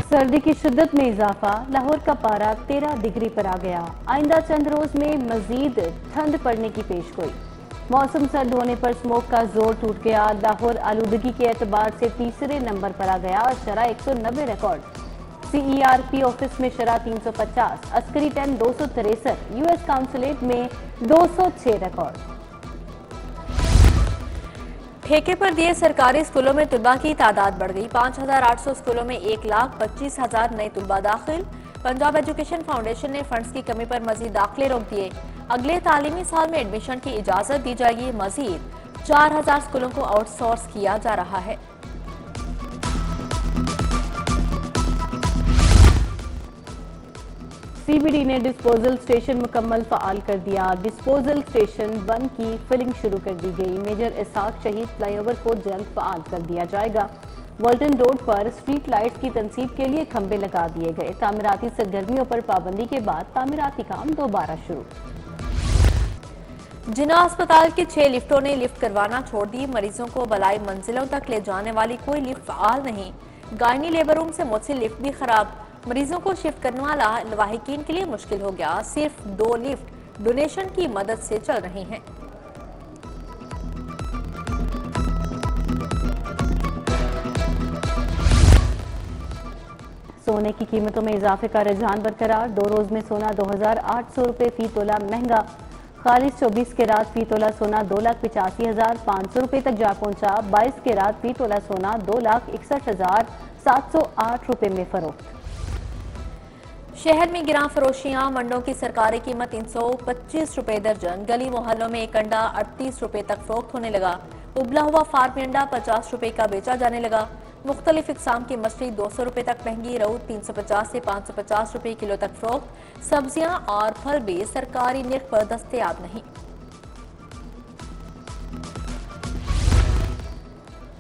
सर्दी की शिद्दत में इजाफा, लाहौर का पारा 13 डिग्री पर आ गया। आइंदा चंद रोज में मजीद ठंड पड़ने की पेशगोई। मौसम सर्द होने पर स्मोक का जोर टूट गया। लाहौर आलूदगी के एतबार से तीसरे नंबर पर आ गया। शरह 190 रिकॉर्ड। CERP ऑफिस में शरह 350, अस्करी 10 263, US काउंसलेट में 206 रिकॉर्ड। ठेके पर दिए सरकारी स्कूलों में तुलबा की तादाद बढ़ गई। 5,800 स्कूलों में 1,25,000 नए तुलबा दाखिल। पंजाब एजुकेशन फाउंडेशन ने फंड्स की कमी पर मजीद दाखिले रोक दिए। अगले तालीमी साल में एडमिशन की इजाजत दी जाएगी। मजीद 4,000 स्कूलों को आउटसोर्स किया जा रहा है। CBD ने डिस्पोजल स्टेशन मुकम्मल फ़ाल कर दिया। डिस्पोजल स्टेशन 1 की फिलिंग शुरू कर दी गई। मेजर इसाक शहीद फ्लाईओवर को जल्द फ़ाल कर दिया जाएगा। वॉल्टन रोड पर स्ट्रीट लाइट्स की तनसीब के लिए खंबे लगा दिए गए। तामीराती सरगर्मियों पर पाबंदी के बाद तामीराती काम दोबारा शुरू। जिना अस्पताल की 6 लिफ्टों ने लिफ्ट करवाना छोड़ दी। मरीजों को बलाई मंजिलों तक ले जाने वाली कोई लिफ्ट फ़ाल नहीं। गायनी लेबर रूम से मुतसिल लिफ्ट भी खराब। मरीजों को शिफ्ट करने वाला लवाहिकीन के लिए मुश्किल हो गया। सिर्फ 2 लिफ्ट डोनेशन की मदद से चल रही हैं। सोने की कीमतों में इजाफे का रुझान बरकरार। 2 रोज में सोना 2,800 रुपये फी तोला महंगा। खालिश 24 के रात फी तोला सोना 2,85,500 रुपये तक जा पहुंचा। 22 के रात फी तोला सोना 2,61,708 रुपये में फरोख्त। शहर में गिरां फरोशियां। मंडों की सरकारी कीमत 325 रुपये दर्जन। गली मोहल्लों में एक अंडा 38 रुपये तक फरोख्त होने लगा। उबला हुआ फार्मी अंडा 50 रुपये का बेचा जाने लगा। मुख्तलिफ इकसाम की मछली 200 रुपये तक महंगी। रहू 350 से 550 रुपये किलो तक फरोख्त। सब्जियां और फल भी सरकारी निर्ख पर दस्तयाब नहीं।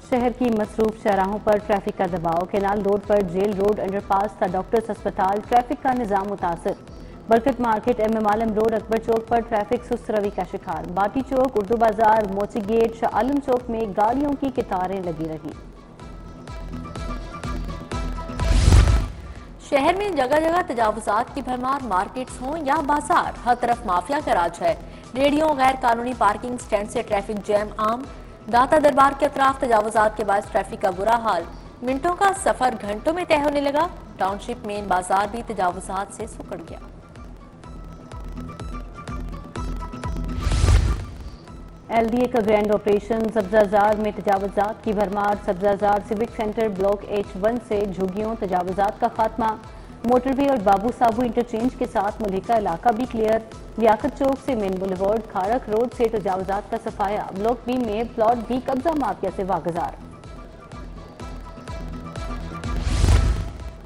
शहर की मसरूफ शहराहों पर ट्रैफिक का दबाव। केनाल रोड पर जेल रोड अंडरपास था डॉक्टर्स अस्पताल। ट्रैफिक का निजाम मुतासर। बरकत मार्केट MM आलम रोड अकबर चौक पर ट्रैफिक सुस्त रवि का शिकार। बाटी चौक, उर्दू बाजार, मोची गेट, शाह आलम चौक में गाड़ियों की कतारें लगी रही। शहर में जगह जगह तजावुजात की भरमार। मार्केट्स हों या बाजार, हर तरफ माफिया का राज है। रेडियों, गैर कानूनी पार्किंग स्टैंड से ट्रैफिक जैम आम। दाता दरबार के अतराफ तजावुजात के बाद ट्रैफिक का बुरा हाल। मिनटों का सफर घंटों में तय होने लगा। टाउनशिप मेन बाजार भी तजावुजात से सुकड़ गया। LDA का ग्रैंड ऑपरेशन। सब्जाजार में तजावुजात की भरमार। Sabzazar civic centre block H1 से झुग्गियों तजावुजात का खात्मा। मोटरवे और बाबू साबू इंटरचेंज के साथ मुल्हिका इलाका भी क्लियर। लियाकत चौक से मेन बुलेवार्ड, खारक रोड से तजावुजात का सफाया। ब्लॉक B में प्लॉट भी कब्जा माफिया से वागजार।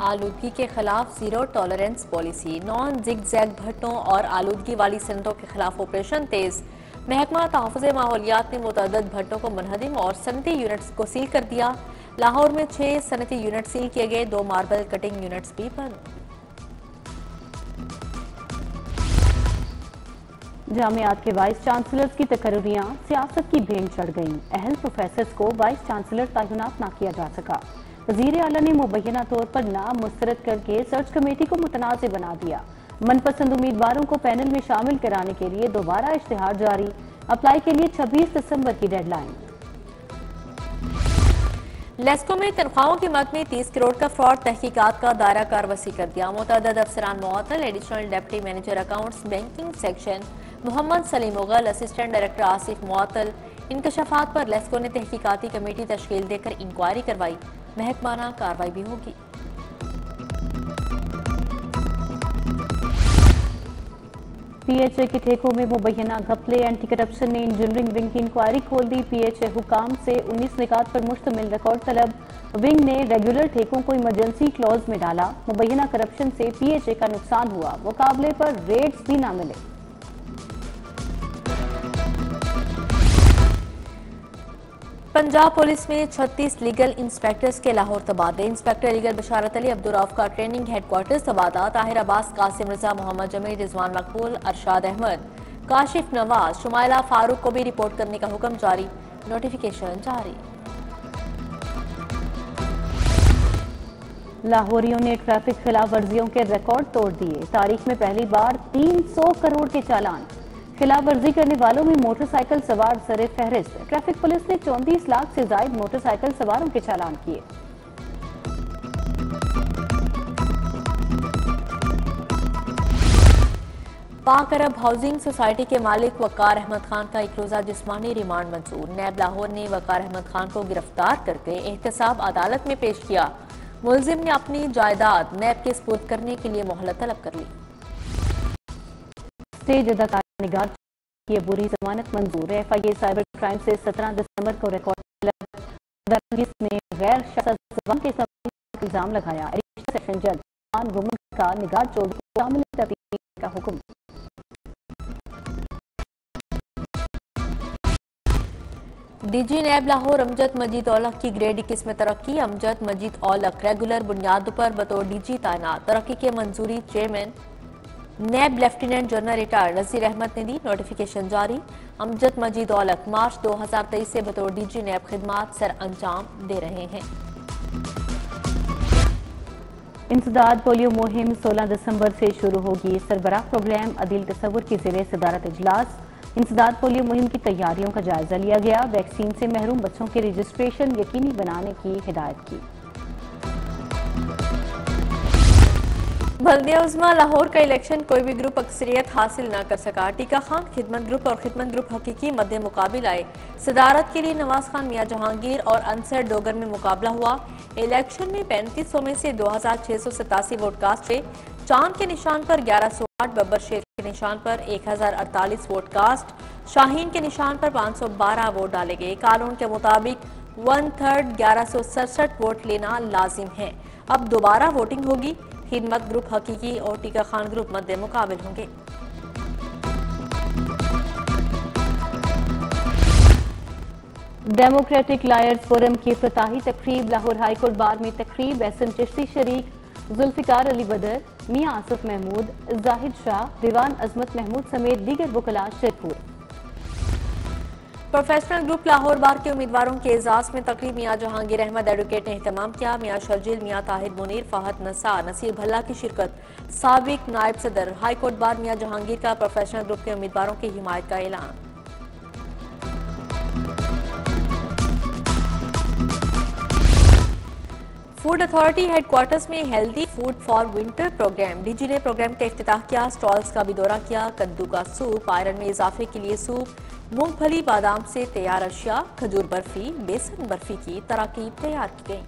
आलूदगी के खिलाफ zero tolerance policy. Non zigzag भट्टों और आलूदगी वाली सनतों के खिलाफ ऑपरेशन तेज। महकमा तहफ़्फ़ुज़ माहौलियात ने मुतअद्दिद भट्टों को मुनहदिम और सनती यूनिट्स को सील कर दिया। लाहौर में 6 सनती यूनिट सील किए गए। 2 मार्बल कटिंग यूनिट्स भी बंद। जामियात के वाइस चांसलर्स की तकर्रियां सियासत की भेंट चढ़ गईं। अहल प्रोफेसर्स को वाइस चांसलर तैनात न किया जा सका। वज़ीर आला ने मुबैना तौर पर नाम मुस्तरद करके सर्च कमेटी को मुतनाज़ बना दिया। मनपसंद उम्मीदवारों को पैनल में शामिल कराने के लिए दोबारा इश्तिहार जारी। अप्लाई के लिए 26 दिसंबर की डेडलाइन। लेस्को में तनख्वाहों की मद में 30 करोड़ का फ्रॉड। तहकीकात का दायरा कार वसी कर दिया। मुतअद्दिद अफसरान मुअत्तल। Additional deputy manager accounts banking section Mohammad Salim Mughal, assistant director Asif मुअत्तल। इंकशाफात पर लेस्को ने तहकीकाती कमेटी तश्कील देकर इंक्वायरी करवाई। महकमाना कार्रवाई भी होगी। PHA के ठेकों में मुबैना घपले। एंटी करप्शन ने इंजीनियरिंग विंग की इंक्वायरी खोल दी। PHA हुकाम से 19 निकात पर मुश्तमिल रिकॉर्ड तलब। विंग ने रेगुलर ठेकों को इमरजेंसी क्लॉज में डाला। मुबैना करप्शन से PHA का नुकसान हुआ। मुकाबले पर रेट्स भी ना मिले। पंजाब पुलिस में 36 लीगल इंस्पेक्टर्स के लाहौर तबादले। इंस्पेक्टर लीगल बशारत अली अब्दुर्रऊफ का ट्रेनिंग हेडक्वार्टर्स तबादला। ताहिर अब्बास, कासिम रजा, मोहम्मद जमील, रिजवान मकबूल, अरशाद अहमद, काशिफ नवाज, शुमाइला फारूक को भी रिपोर्ट करने का हुक्म जारी। नोटिफिकेशन जारी। लाहौरियों ने ट्रैफिक खिलाफ वर्जियों के रिकॉर्ड तोड़ दिए। तारीख में पहली बार 300 करोड़ के चालान। खिलाफ वर्जी करने वालों में मोटरसाइकिल सवार सरे फहरिस्त। ट्रैफिक पुलिस ने 34 लाख से ज्यादा मोटरसाइकिल सवारों के चालान किए। पाक अरब हाउसिंग सोसाइटी के मालिक वकार अहमद खान का एक रोजा जिस्मानी रिमांड मंजूर। नैब लाहौर ने वकार अहमद खान को गिरफ्तार करके एहतसाब अदालत में पेश किया। मुलजिम ने अपनी जायदाद नैब के सुपुर्द करने के लिए मोहलत तलब कर ली। स्टेज अदाकार निगार की अबूरी जमानत मंजूर। FIA साइबर क्राइम से 17 दिसंबर को रिकॉर्ड में गैर शख्स के इल्जाम लगाया। सेशन जज का निगार चौधरी को शामिल तफ्तीश का हुक्म। DG नैब लाहौर अमजद मजीद औलख की ग्रेड 21 में तरक्की। अमजद मजीद औलख रेगुलर बुनियादों पर बतौर DG तैनात। तरक्की के मंजूरी चेयरमैन नैब lieutenant general retired Nazir Ahmad ने दी। नोटिफिकेशन जारी। अमजद मजीद औलख मार्च 2023 से बतौर DG नैब खिदमात सर अंजाम दे रहे हैं। इंसदाद पोलियो मुहिम 16 दिसंबर से शुरू होगी। सरबराह प्रोग्राम अदील तसव्वुर की ज़ेरे सदारत इजलास। इंसदाद पोलियो मुहिम की तैयारियों का जायजा लिया गया। वैक्सीन से महरूम बच्चों के रजिस्ट्रेशन यकीनी बनाने की हिदायत की। बल्दिया उज़्मा लाहौर का इलेक्शन कोई भी ग्रुप अक्सरियत हासिल न कर सका। टीका खान खिदमत ग्रुप और खिदमत ग्रुप हकीकी मध्य मुकाबिल आए। सदारत के लिए नवाज खान मियां जहांगीर और अंसर डोगर में मुकाबला हुआ। इलेक्शन में 3500 में से 2687 वोट कास्ट हुए। चांद के निशान पर 1108, बब्बर शेर के निशान पर 1048 वोट कास्ट, शाहीन के निशान पर 512 वोट डाले गए। कानून के मुताबिक 1/3 1167 वोट लेना लाजिम है। अब दोबारा वोटिंग होगी। खिदमत ग्रुप हकीकी और टीका खान ग्रुप मध्य मुकाबिल होंगे। डेमोक्रेटिक लायर्स फोरम की इफ्तिताही तकरीब। लाहौर हाईकोर्ट बार में तकरीब। SM चिश्ती शरीक, जुल्फिकार अली बदर, मियां आसिफ महमूद, जाहिद शाह, दीवान अजमत महमूद समेत दीगर वकला शिरकत। प्रोफेशनल ग्रुप लाहौर बार के उम्मीदवारों के एजाज में तकरीब मियां जहांगीर अहमद एडवोकेट ने एहतमाम किया। मियां शर्जिल, मियां ताहिर मुनीर, फहद नसार, नसीर भल्ला की शिरकत। साबिक नायब सदर हाईकोर्ट बार मियां जहांगीर का प्रोफेशनल ग्रुप के उम्मीदवारों की हिमायत का ऐलान। फूड अथॉरिटी हेडक्वार्टर्स में healthy food for winter programme. DG ने प्रोग्राम का इफ्तिताह किया। स्टॉल्स का भी दौरा किया। कद्दू का सूप, आयरन में इजाफे के लिए सूप, मूंगफली बादाम से तैयार अशिया, खजूर बर्फी, बेसन बर्फी की तराकीब तैयार की गई।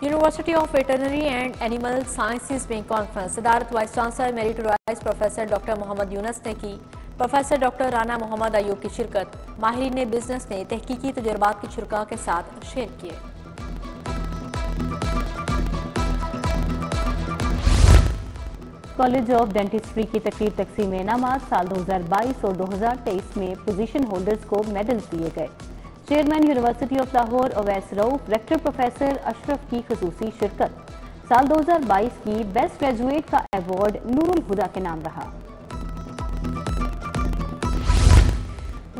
University of veterinary and animal sciences में कॉन्फ्रेंस। सदारत vice chancellor meritorious professor doctor Mohammad Younas ने की। प्रोफेसर डॉक्टर राना मोहम्मद अयूब की शिरकत। माहिरीन बिजनेस ने तहकीकी तजुर्बात की शुरा के साथ शेयर किए। कॉलेज ऑफ डेंटिस्ट्री की तकरीब तकसीम इनामात। साल 2022 और 2023 में पोजीशन होल्डर्स को मेडल्स दिए गए। Chairman university of Lahore Awais Rauf, rector professor Ashraf की खुसूसी शिरकत। साल 2022 की बेस्ट ग्रेजुएट का अवार्ड नूरुल हुदा के नाम रहा।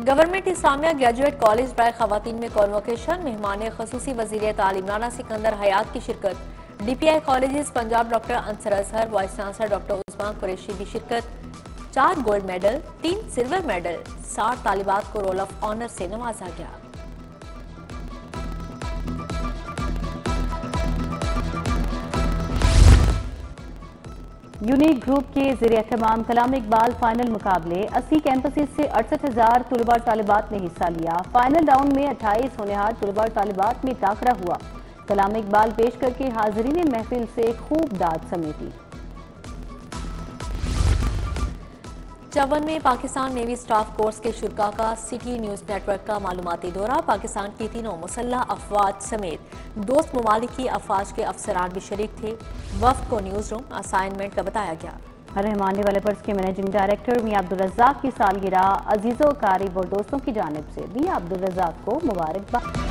गवर्नमेंट इस्लामिया ग्रेजुएट कॉलेज बराए खवातीन में कॉन्वोकेशन। मेहमान खसूसी वजीर तालीम राना सिकंदर हयात की शिरकत। DPI colleges Punjab doctor Ansar Azhar, vice chancellor doctor Usman Qureshi की शिरकत। 4 गोल्ड मेडल, 3 सिल्वर मेडल, 60 तालिबात को रोल ऑफ ऑनर से नवाजा गया। यूनिक ग्रुप के ज़ेरे एहतमाम कलाम इकबाल फाइनल मुकाबले। 80 कैंपसेस से 68,000 तलबा तालिबात ने हिस्सा लिया। फाइनल राउंड में 28 होनहार तलबा तालिबात में टाकरा हुआ। कलाम इकबाल पेश करके हाजरीन महफिल से खूब दाद समेटी। चवन में पाकिस्तान नेवी स्टाफ कोर्स के शुरा का सिटी न्यूज नेटवर्क का मालूमाती दौरा। पाकिस्तान की तीनों मुसल्लह अफवाज समेत दोस्त ममालिक की अफवाज के अफसरान भी शरीक थे। वफ्द को न्यूज रूम असाइनमेंट का बताया गया। रहमान डेवलपर्स के मैनेजिंग डायरेक्टर मियां अब्दुल रज़ाक की सालगिरह। अजीजों, कारिब और दोस्तों की जानिब से मियां अब्दुल रज़ाक को मुबारकबाद।